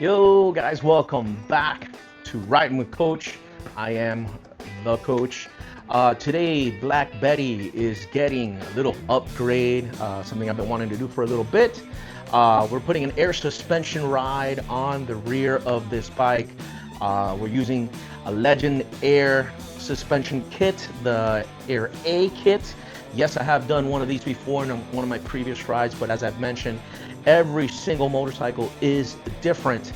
Yo, guys, welcome back to Riding with Coach. I am the coach. Today, Black Betty is getting a little upgrade, something I've been wanting to do for a little bit. We're putting an air suspension ride on the rear of this bike. We're using a Legend Air suspension kit, the Air A kit. Yes, I have done one of these before in one of my previous rides, but as I've mentioned, every single motorcycle is different,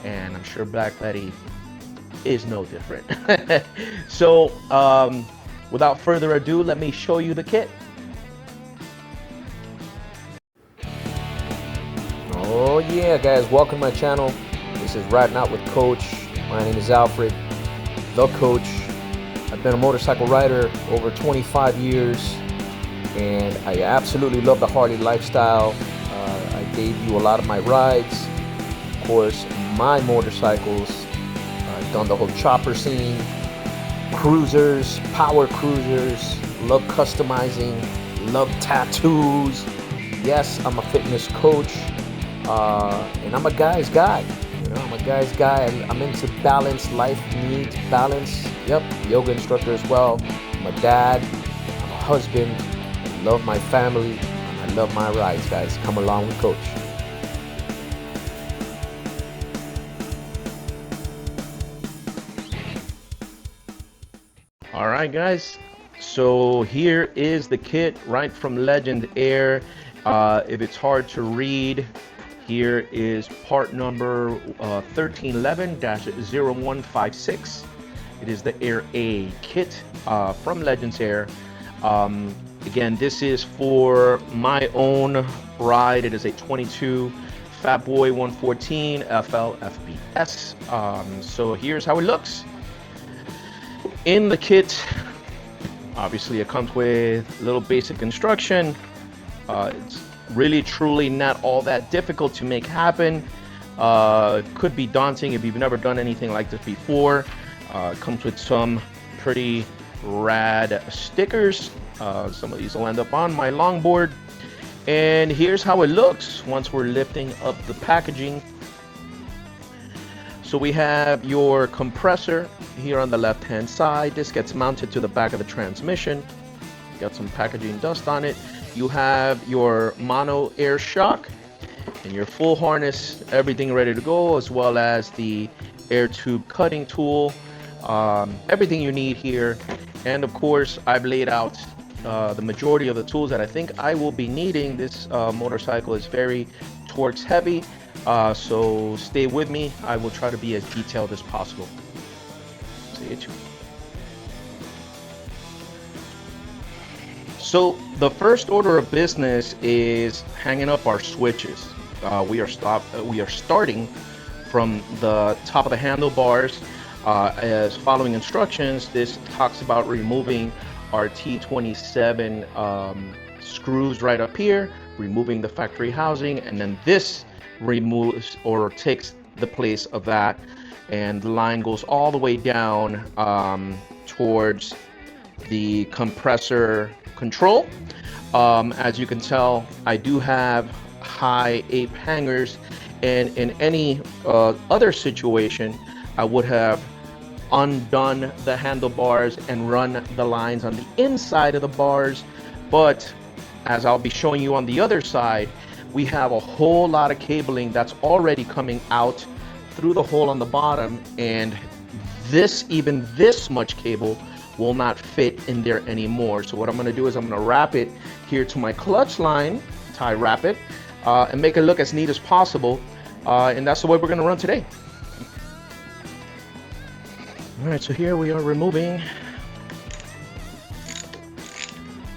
and I'm sure Black Betty is no different. So, without further ado, let me show you the kit. Oh yeah, guys, welcome to my channel. This is Riding Out with Coach. My name is Alfred, the coach. I've been a motorcycle rider over 25 years, and I absolutely love the Harley lifestyle. I gave you a lot of my rides. Of course, my motorcycles. I've done the whole chopper scene, cruisers, power cruisers, love customizing, love tattoos. Yes, I'm a fitness coach, and I'm a guy's guy. I'm a guy's guy. I'm into balance, life needs balance. Yep, yoga instructor as well. I'm a dad, I'm a husband, I love my family, and I love my rides, guys. Come along with Coach. All right, guys. So here is the kit right from Legend Air. If it's hard to read, here is part number 1311-0156. It is the Air A kit from Legends Air. Again, this is for my own ride. It is a 22 Fatboy 114 FL FBS. So here's how it looks. In the kit, obviously it comes with a little basic instruction. It's really truly not all that difficult to make happen. It could be daunting if you've never done anything like this before. It comes with some pretty rad stickers. Some of these will end up on my longboard. And here's how it looks once we're lifting up the packaging. So we have your compressor here on the left hand side. This gets mounted to the back of the transmission. Got some packaging dust on it. You have your mono air shock and your full harness, everything ready to go, as well as the air tube cutting tool. Everything you need here. And of course, I've laid out the majority of the tools that I think I will be needing. This motorcycle is very torque heavy, so stay with me. I will try to be as detailed as possible. See you. So the first order of business is hanging up our switches. We are starting from the top of the handlebars. As following instructions, this talks about removing our T27 screws right up here, removing the factory housing, and then this removes or takes the place of that, and the line goes all the way down towards the compressor control. As you can tell, I do have high ape hangers, and in any other situation, I would have undone the handlebars and run the lines on the inside of the bars. But as I'll be showing you on the other side, we have a whole lot of cabling that's already coming out through the hole on the bottom, and even this much cable will not fit in there anymore. So what I'm going to do is I'm going to wrap it here to my clutch line, tie wrap it, and make it look as neat as possible. And that's the way we're going to run today. All right, so here we are removing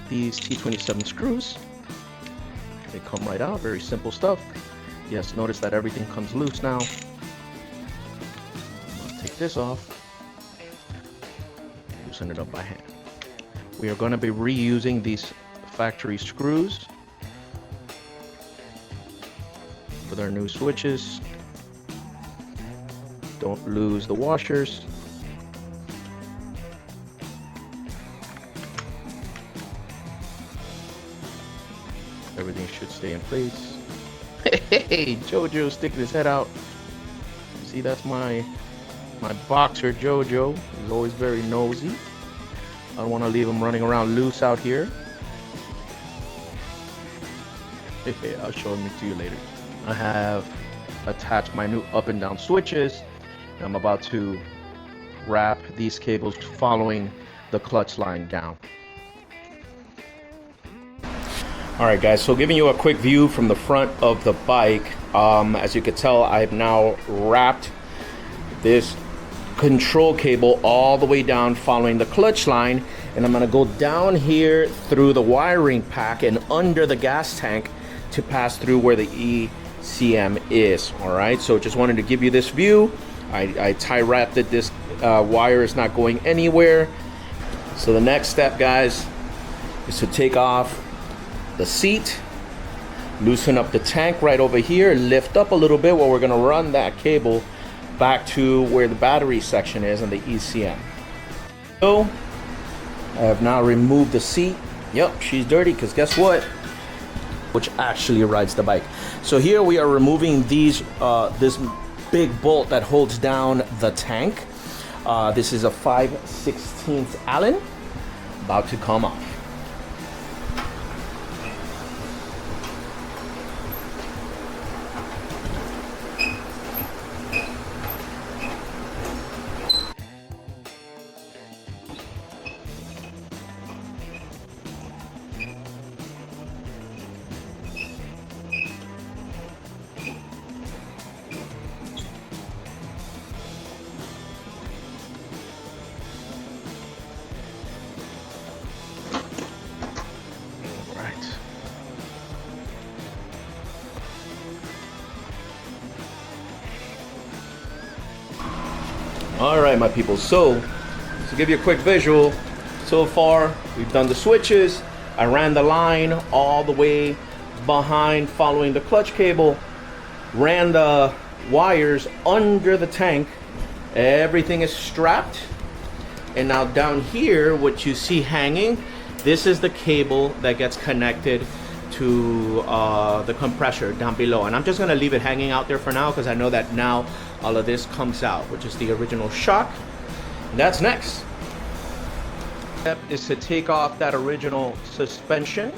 these T27 screws. They come right out, very simple stuff. Yes, notice that everything comes loose now. I'll take this off. Loosen it up by hand. We are going to be reusing these factory screws with our new switches. Don't lose the washers. Everything should stay in place. Hey, Jojo sticking his head out. See, that's my boxer Jojo. He's always very nosy. I don't want to leave him running around loose out here. I'll show him to you later. I have attached my new up and down switches. I'm about to wrap these cables following the clutch line down. Alright guys, so giving you a quick view from the front of the bike. As you can tell, I've now wrapped this control cable all the way down following the clutch line, and I'm going to go down here through the wiring pack and under the gas tank to pass through where the ECM is. Alright, so just wanted to give you this view. I tie wrapped it. This wire is not going anywhere. So the next step, guys, is to take off the seat, loosen up the tank right over here, lift up a little bit where we're going to run that cable back to where the battery section is and the ECM. So I have now removed the seat. Yep, she's dirty because guess what? Which actually rides the bike. So here we are removing these this big bolt that holds down the tank. This is a 5/16 Allen, about to come off. All right, my people, so to give you a quick visual, so far we've done the switches. I ran the line all the way behind following the clutch cable, ran the wires under the tank. Everything is strapped, and now down here what you see hanging, this is the cable that gets connected to the compressor down below, and I'm just going to leave it hanging out there for now because I know that now all of this comes out, which is the original shock. And that's next. Step is to take off that original suspension.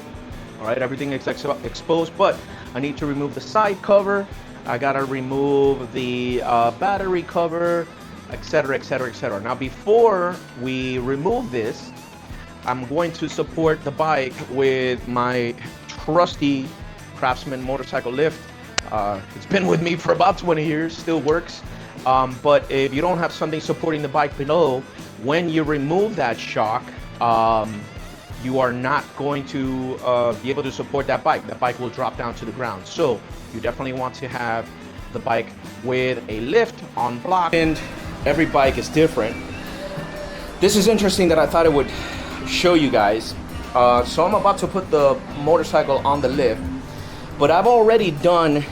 All right, everything is exposed, but I need to remove the side cover. I gotta remove the battery cover, etc., etc., etc. Now, before we remove this, I'm going to support the bike with my trusty Craftsman motorcycle lift. It's been with me for about 20 years, still works. But if you don't have something supporting the bike below, when you remove that shock, you are not going to be able to support that bike. The bike will drop down to the ground. So you definitely want to have the bike with a lift on block. And every bike is different. This is interesting that I thought it would show you guys. So I'm about to put the motorcycle on the lift, but I've already done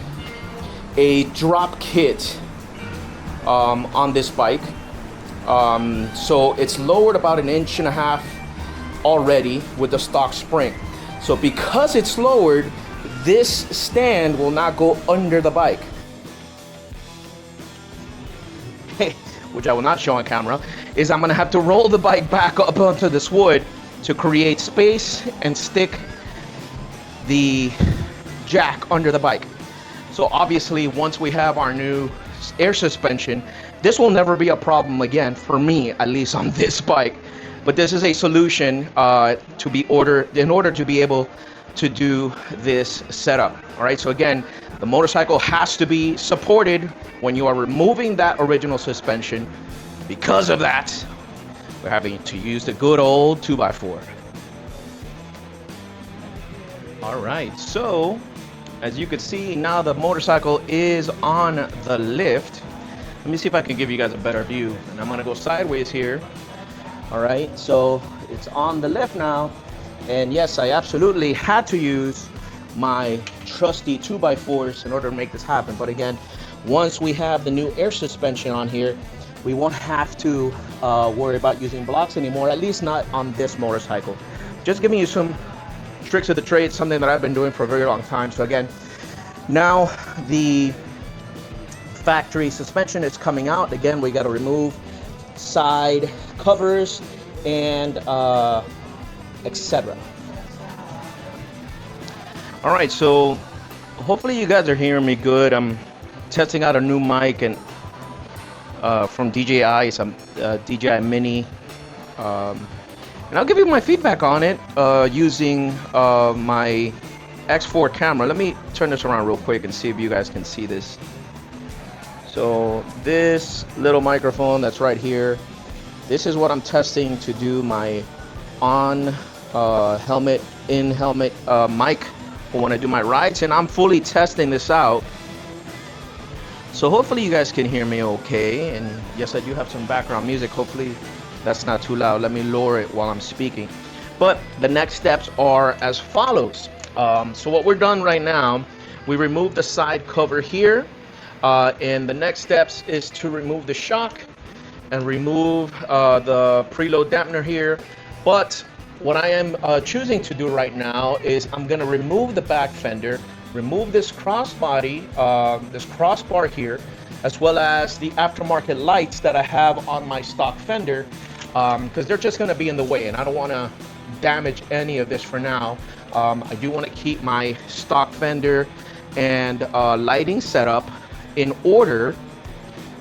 a drop kit on this bike. So it's lowered about 1.5 inches already with the stock spring. So because it's lowered, this stand will not go under the bike. Which I will not show on camera, is I'm gonna have to roll the bike back up onto this wood to create space and stick the jack under the bike. So obviously once we have our new air suspension, this will never be a problem again, for me at least on this bike. But this is a solution in order to be able to do this setup. All right, so again, the motorcycle has to be supported when you are removing that original suspension. Because of that, we're having to use the good old 2x4. All right, so as you can see, now the motorcycle is on the lift. Let me see if I can give you guys a better view. And I'm gonna go sideways here. All right, so it's on the lift now. And yes, I absolutely had to use my trusty 2x4s in order to make this happen. But again, once we have the new air suspension on here, we won't have to worry about using blocks anymore, at least not on this motorcycle. Just giving you some tricks of the trade, something that I've been doing for a very long time. So again, now the factory suspension is coming out. Again, we got to remove side covers and etc. All right, so hopefully you guys are hearing me good. I'm testing out a new mic and from DJI. It's a DJI Mini, and I'll give you my feedback on it using my X4 camera. Let me turn this around real quick and see if you guys can see this. So this little microphone that's right here, this is what I'm testing to do my on helmet, in helmet mic when I do my rides, and I'm fully testing this out. So hopefully you guys can hear me okay. And yes, I do have some background music. Hopefully that's not too loud. Let me lower it while I'm speaking. But the next steps are as follows. So what we're done right now, we removed the side cover here, and the next steps is to remove the shock and remove the preload dampener here. But what I am choosing to do right now is I'm going to remove the back fender, remove this crossbody, this crossbar here, as well as the aftermarket lights that I have on my stock fender, because they're just going to be in the way, and I don't want to damage any of this for now. I do want to keep my stock fender and lighting setup in order,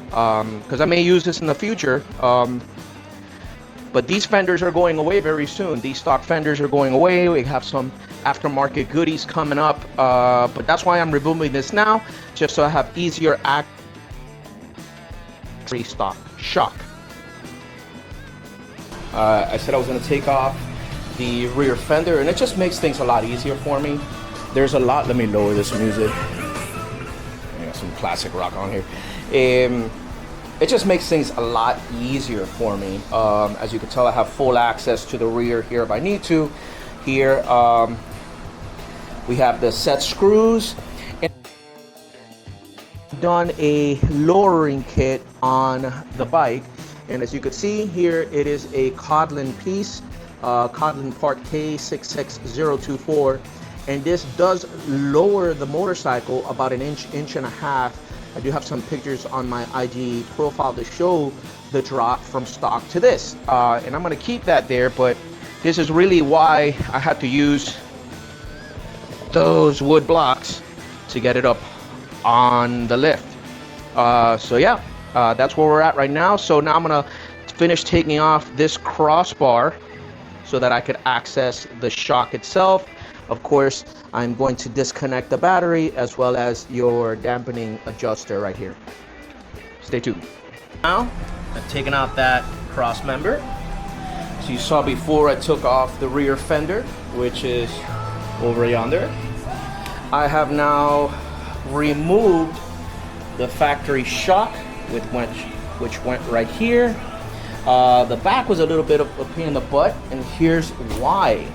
because I may use this in the future. But these fenders are going away very soon. These stock fenders are going away. We have some aftermarket goodies coming up, but that's why I'm removing this now, just so I have easier stock shock. I said I was going to take off the rear fender, and it just makes things a lot easier for me. There's a lot. Let me lower this music. I got some classic rock on here. It just makes things a lot easier for me. As you can tell, I have full access to the rear here if I need to. Here we have the set screws, and done a lowering kit on the bike. And as you can see here, it is a Codlin piece, Codlin part K66024, and this does lower the motorcycle about an inch and a half. I do have some pictures on my IG profile to show the drop from stock to this, and I'm going to keep that there, but this is really why I had to use those wood blocks to get it up on the lift. So yeah, that's where we're at right now. So now I'm going to finish taking off this crossbar so that I could access the shock itself. Of course, I'm going to disconnect the battery as well as your dampening adjuster right here. Stay tuned. Now, I've taken out that cross member. So you saw before I took off the rear fender, which is over yonder. I have now removed the factory shock, which went right here. The back was a little bit of a pain in the butt, and here's why.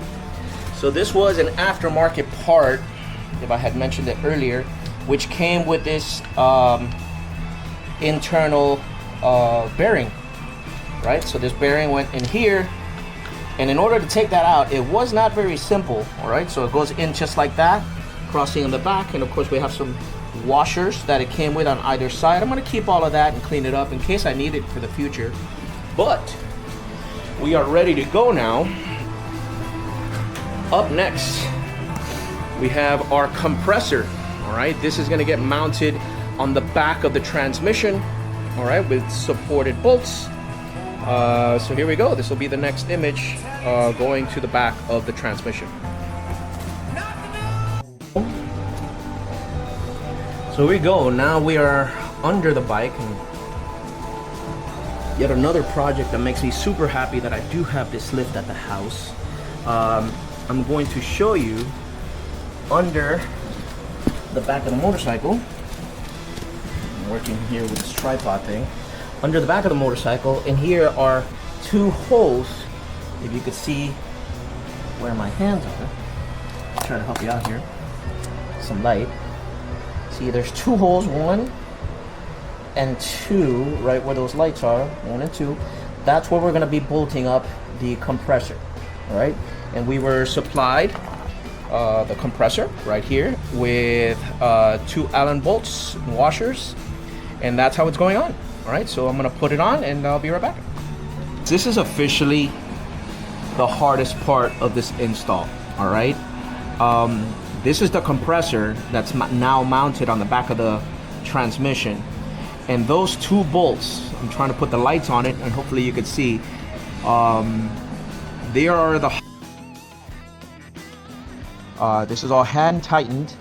So this was an aftermarket part, if I had mentioned it earlier, which came with this internal bearing, right? So this bearing went in here, and in order to take that out, it was not very simple, all right? So it goes in just like that, crossing on the back, and of course we have some washers that it came with on either side. I'm gonna keep all of that and clean it up in case I need it for the future. But we are ready to go now. Up next, we have our compressor. All right, this is going to get mounted on the back of the transmission. All right, with supported bolts. So here we go. This will be the next image going to the back of the transmission. So here we go. Now we are under the bike, and yet another project that makes me super happy that I do have this lift at the house. I'm going to show you under the back of the motorcycle. I'm working here with this tripod thing. Under the back of the motorcycle, and here are two holes. If you could see where my hands are. I'll try to help you out here. Some light. See, there's two holes, 1 and 2, right where those lights are, 1 and 2. That's where we're going to be bolting up the compressor. All right, and we were supplied the compressor right here with 2 Allen bolts, washers, And that's how it's going on. All right, so I'm gonna put it on and I'll be right back. This is officially the hardest part of this install. All right, this is the compressor that's now mounted on the back of the transmission, and those two bolts, I'm trying to put the lights on it and hopefully you can see, they are the this is all hand tightened,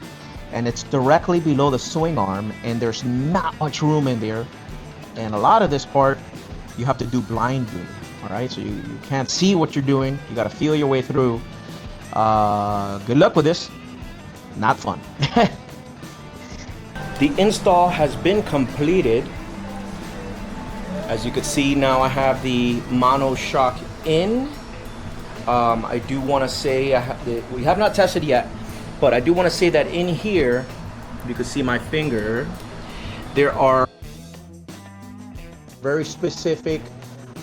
and it's directly below the swing arm, and there's not much room in there, and a lot of this part you have to do blindly. All right, so you can't see what you're doing, you got to feel your way through. Good luck with this. Not fun. The install has been completed. As you can see, now I have the mono shock in. I do want to say we have not tested yet, but I do want to say that in here, you can see my finger, there are very specific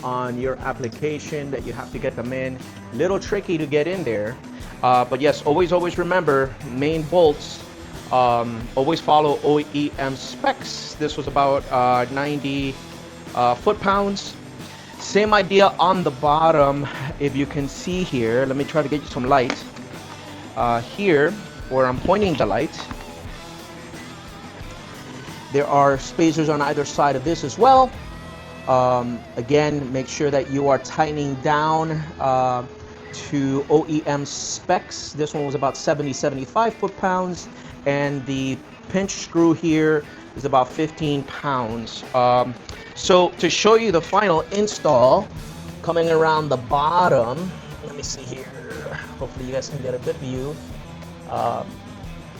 on your application that you have to get them in. Little tricky to get in there, but yes, always remember main bolts. Always follow OEM specs. This was about 90 foot-pounds. Same idea on the bottom. If you can see here, let me try to get you some light. Here, where I'm pointing the light, there are spacers on either side of this as well. Again, make sure that you are tightening down to OEM specs. This one was about 75 foot-pounds, and the pinch screw here is about 15 pounds. So to show you the final install, coming around the bottom, let me see here, hopefully you guys can get a good view.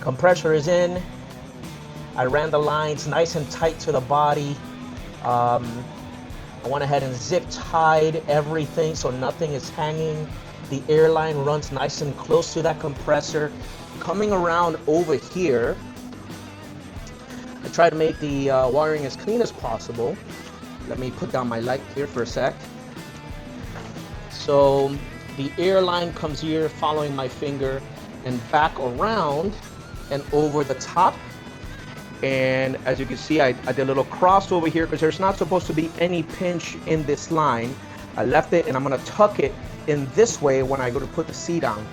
Compressor is in. I ran the lines nice and tight to the body. I went ahead and zip tied everything so nothing is hanging. The air line runs nice and close to that compressor. Coming around over here, I try to make the wiring as clean as possible. Let me put down my light here for a sec. So the air line comes here following my finger and back around and over the top. And as you can see, I did a little cross over here because there's not supposed to be any pinch in this line. I left it, and I'm going to tuck it in this way when I go to put the seat on.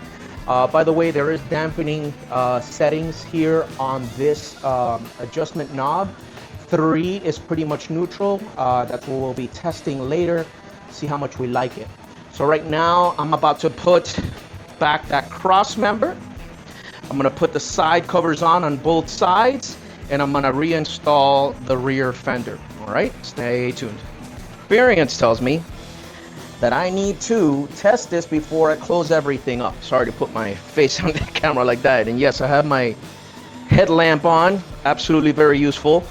By the way, there is dampening settings here on this adjustment knob. 3 is pretty much neutral. That's what we'll be testing later, see how much we like it. So right now, I'm about to put back that cross member. I'm going to put the side covers on both sides, and I'm going to reinstall the rear fender. All right, stay tuned. Experience tells me that I need to test this before I close everything up. Sorry to put my face on the camera like that. And yes, I have my headlamp on, absolutely very useful.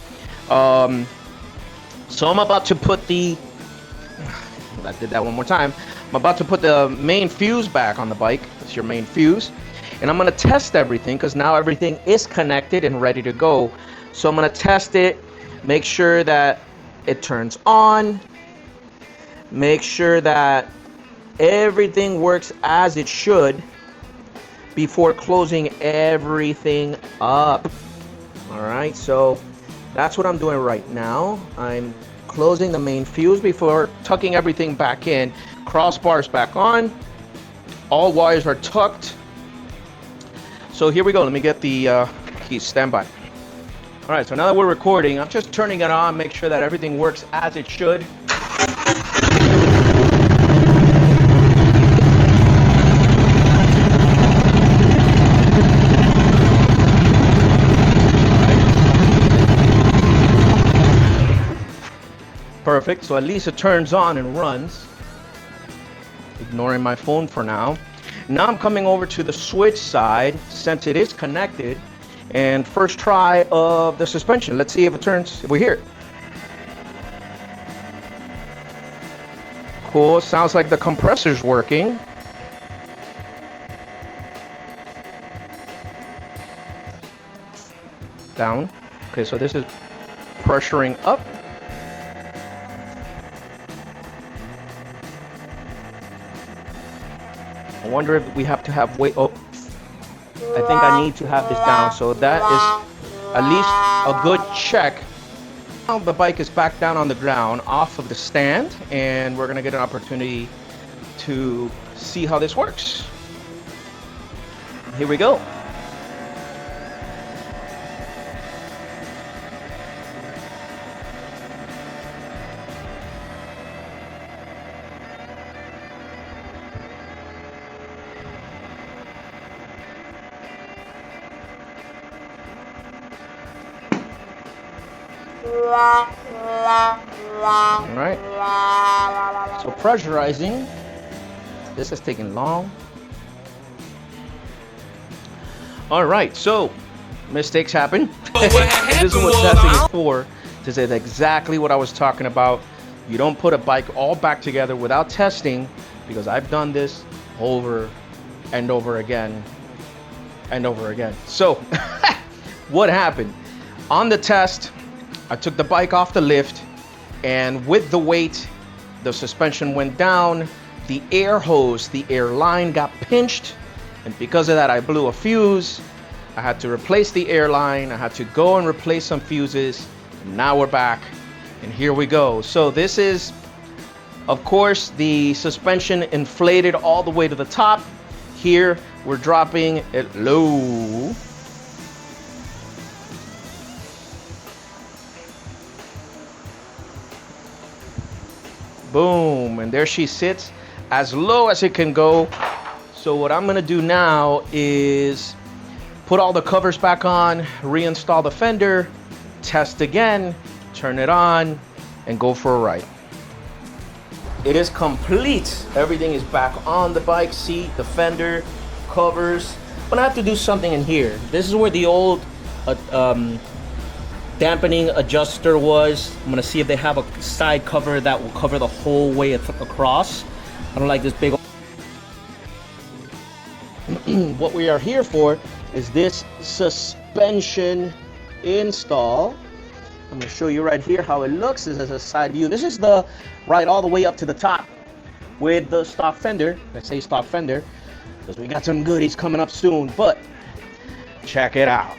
So I'm about to put I did that one more time. I'm about to put the main fuse back on the bike. That's your main fuse. And I'm gonna test everything because now everything is connected and ready to go. So I'm gonna test it, make sure that it turns on, make sure that everything works as it should before closing everything up. All right, so that's what I'm doing right now. I'm closing the main fuse before tucking everything back in. Crossbars back on. All wires are tucked. So here we go. Let me get the keys. Stand by. All right, so now that we're recording, I'm just turning it on, make sure that everything works as it should. Perfect, so at least it turns on and runs. Ignoring my phone for now. Now I'm coming over to the switch side since it is connected, and first try of the suspension. Let's see if it turns, if we hear it. Cool, sounds like the compressor's working. Down. Okay, so this is pressuring up. I wonder if we have to have weight. Oh, I think I need to have this down. So that is at least a good check Now the bike is back down on the ground off of the stand, and we're gonna get an opportunity to see how this works. Here we go. All right. So pressurizing. This is taking long. All right. So mistakes happen. This is what testing is for. This is exactly what I was talking about. You don't put a bike all back together without testing, because I've done this over and over again and over again. So what happened? On the test, I took the bike off the lift, and with the weight, the suspension went down, the air hose, the air line got pinched, and because of that, I blew a fuse. I had to replace the air line, I had to go and replace some fuses, and now we're back, and here we go. So this is, of course, the suspension inflated all the way to the top. Here, we're dropping it low. Boom, and there she sits as low as it can go. So what I'm gonna do now is put all the covers back on, reinstall the fender, test again, turn it on, and go for a ride. It is complete. Everything is back on the bike, seat, the fender, covers. But I have to do something in here. This is where the old dampening adjuster was. I'm gonna see if they have a side cover that will cover the whole way across. I don't like this big. What we are here for is this suspension install. I'm gonna show you right here how it looks. This is a side view. This is the ride all the way up to the top with the stock fender. I say stock fender because we got some goodies coming up soon, but check it out.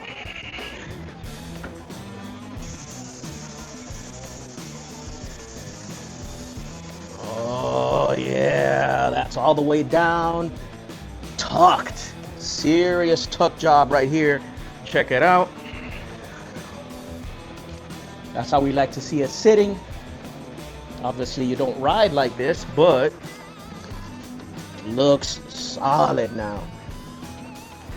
Oh yeah, that's all the way down, tucked. Serious tuck job right here. Check it out. That's how we like to see it sitting. Obviously you don't ride like this, but it looks solid now.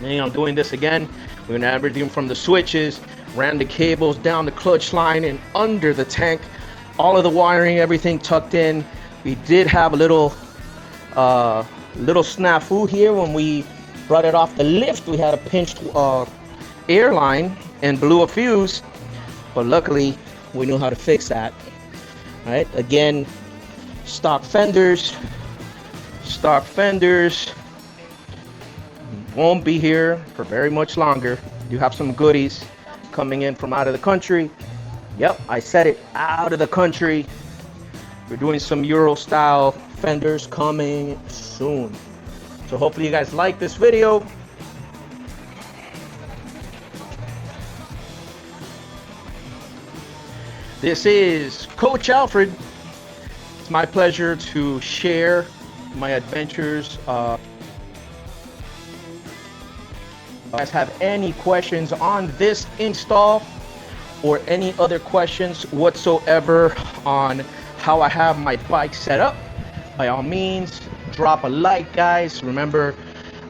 And I'm doing this again. We're gonna have everything from the switches, ran the cables down the clutch line and under the tank. All of the wiring, everything tucked in. We did have a little snafu here when we brought it off the lift. We had a pinched air line and blew a fuse, but luckily we knew how to fix that. All right, again, stock fenders won't be here for very much longer. You have some goodies coming in from out of the country. Yep, I said it, out of the country. We're doing some Euro style fenders coming soon. So hopefully you guys like this video. This is Coach Alfred. It's my pleasure to share my adventures. If you guys have any questions on this install or any other questions whatsoever on how I have my bike set up, by all means, drop a like, guys. Remember,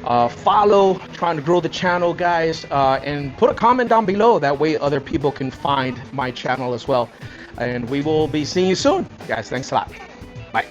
follow, trying to grow the channel, guys, and put a comment down below. That way other people can find my channel as well. And we will be seeing you soon, guys. Thanks a lot. Bye.